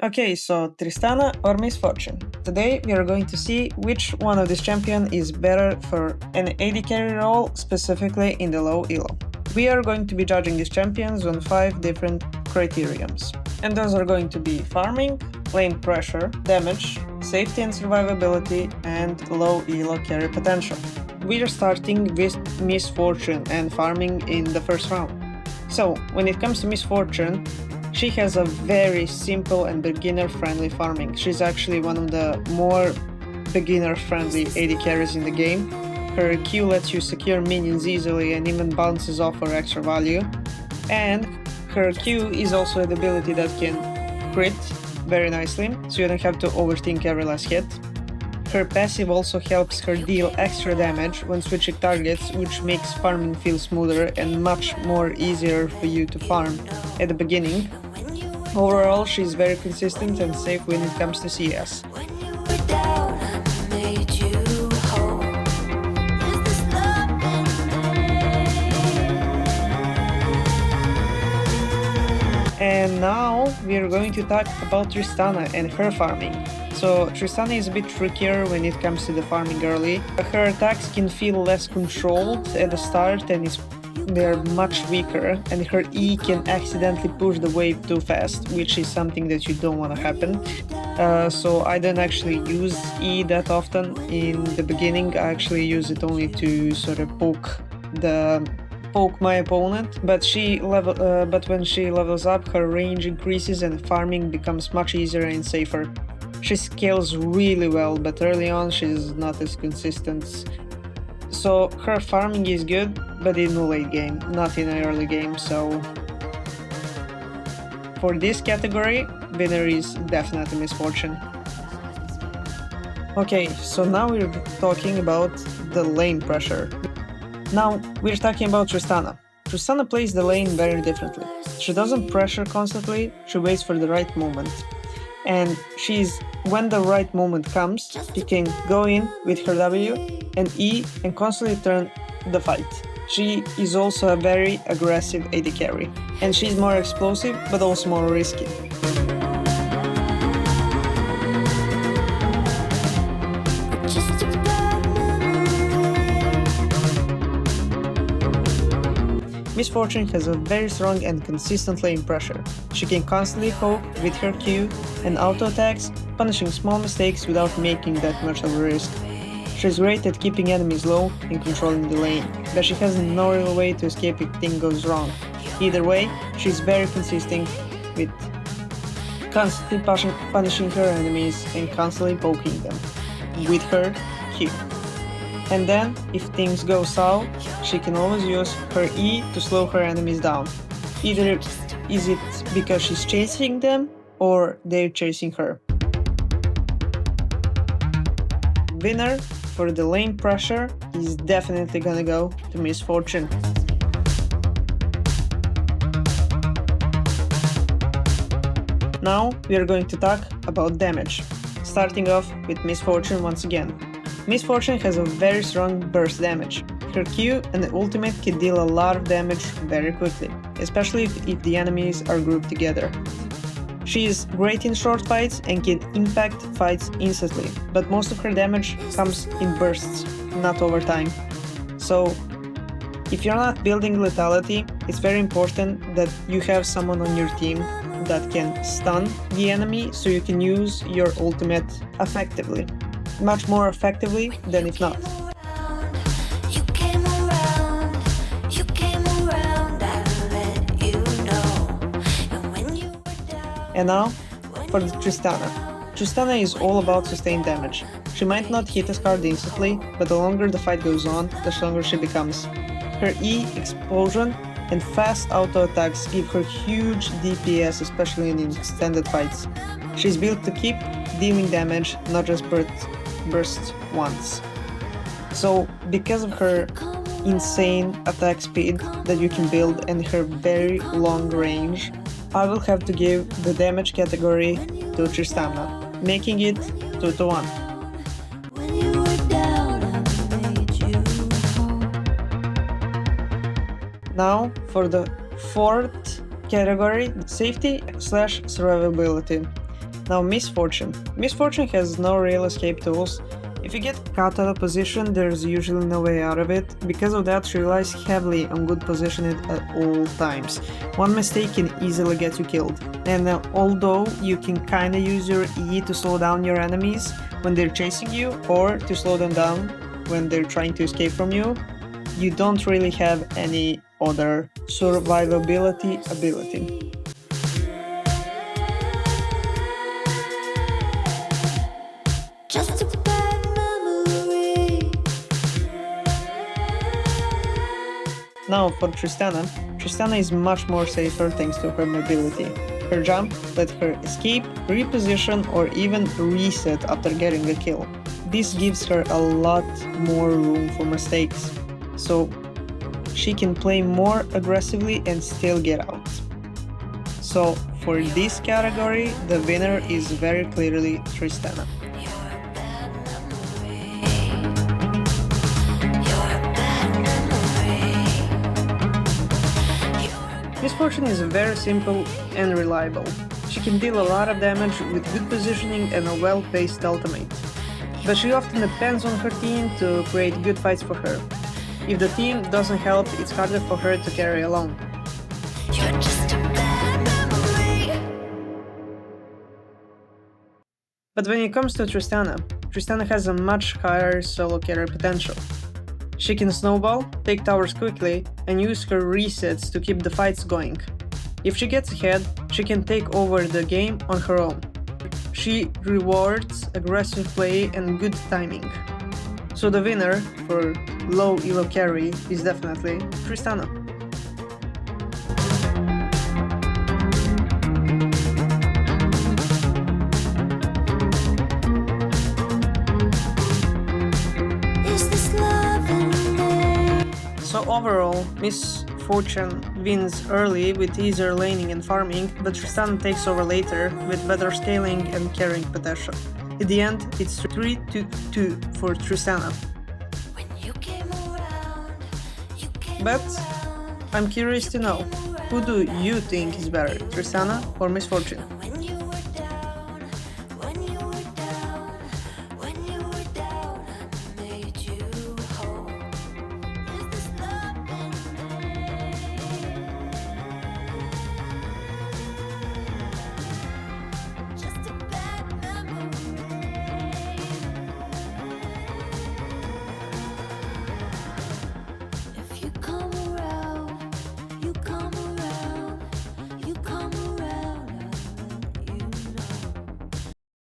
Okay, so Tristana or Miss Fortune. Today we are going to see which one of this champion is better for an AD carry role, specifically in the low elo. We are going to be judging these champions on 5 different criteriums. And those are going to be farming, lane pressure, damage, safety and survivability, and low elo carry potential. We are starting with Miss Fortune and farming in the first round. So, when it comes to Miss Fortune, she has a very simple and beginner-friendly farming. She's actually one of the more beginner-friendly AD carries in the game. Her Q lets you secure minions easily and even bounces off for extra value. And her Q is also an ability that can crit very nicely, so you don't have to overthink every last hit. Her passive also helps her deal extra damage when switching targets, which makes farming feel smoother and much more easier for you to farm at the beginning. Overall, she's very consistent and safe when it comes to CS. And now we are going to talk about Tristana and her farming. So Tristana is a bit trickier when it comes to the farming early. Her attacks can feel less controlled at the start and they're much weaker, and her E can accidentally push the wave too fast, which is something that you don't want to happen. So I don't actually use E that often in the beginning. I actually use it only to sort of poke my opponent, but when she levels up, her range increases and farming becomes much easier and safer. She scales really well, but early on she's not as consistent. So her farming is good, but in the late game, not in the early game, so for this category, winner is definitely Miss Fortune. Okay, so now we're talking about the lane pressure. Now we're talking about Tristana. Tristana plays the lane very differently. She doesn't pressure constantly, she waits for the right moment. And when the right moment comes, she can go in with her W and E and constantly turn the fight. She is also a very aggressive AD carry, and she's more explosive but also more risky. Miss Fortune has a very strong and consistent lane pressure. She can constantly poke with her Q and auto attacks, punishing small mistakes without making that much of a risk. She's great at keeping enemies low and controlling the lane, but she has no real way to escape if things goes wrong. Either way, she's very consistent with constantly punishing her enemies and constantly poking them with her Q. And then, if things go south, she can always use her E to slow her enemies down. Either is it because she's chasing them, or they're chasing her. Winner for the lane pressure is definitely gonna go to Miss Fortune. Now we are going to talk about damage, starting off with Miss Fortune once again. Miss Fortune has a very strong burst damage. Her Q and the ultimate can deal a lot of damage very quickly, especially if the enemies are grouped together. She is great in short fights and can impact fights instantly, but most of her damage comes in bursts, not over time. So, if you're not building lethality, it's very important that you have someone on your team that can stun the enemy so you can use your ultimate effectively. Much more effectively than if not. And now for the Tristana. Tristana is all about sustained damage. She might not hit as hard instantly, but the longer the fight goes on, the stronger she becomes. Her E, explosion, and fast auto attacks give her huge DPS, especially in extended fights. She's built to keep dealing damage, not just burst once. So, because of her insane attack speed that you can build and her very long range, I will have to give the damage category to Tristana, making it 2-1. Now for the fourth category, safety/survivability. Now Misfortune. Misfortune has no real escape tools. If you get caught out of position, there's usually no way out of it. Because of that, she relies heavily on good positioning at all times. One mistake can easily get you killed. And although you can kinda use your E to slow down your enemies when they're chasing you, or to slow them down when they're trying to escape from you, you don't really have any other survivability ability. Just a bad memory. Now for Tristana. Tristana is much more safer thanks to her mobility. Her jump let her escape, reposition, or even reset after getting a kill. This gives her a lot more room for mistakes, so she can play more aggressively and still get out. So for this category, the winner is very clearly Tristana. Misfortune is very simple and reliable. She can deal a lot of damage with good positioning and a well-paced ultimate. But she often depends on her team to create good fights for her. If the team doesn't help, it's harder for her to carry alone. You're just a bad memory. But when it comes to Tristana, Tristana has a much higher solo carry potential. She can snowball, take towers quickly, and use her resets to keep the fights going. If she gets ahead, she can take over the game on her own. She rewards aggressive play and good timing. So the winner for low elo carry is definitely Tristana. Is this love in me? So overall, Misfortune wins early with easier laning and farming, but Tristana takes over later with better scaling and carrying potential. In the end, it's 3-2 for Tristana. When you came around, you came But around. I'm curious to know, who do you think is better, Tristana or Misfortune?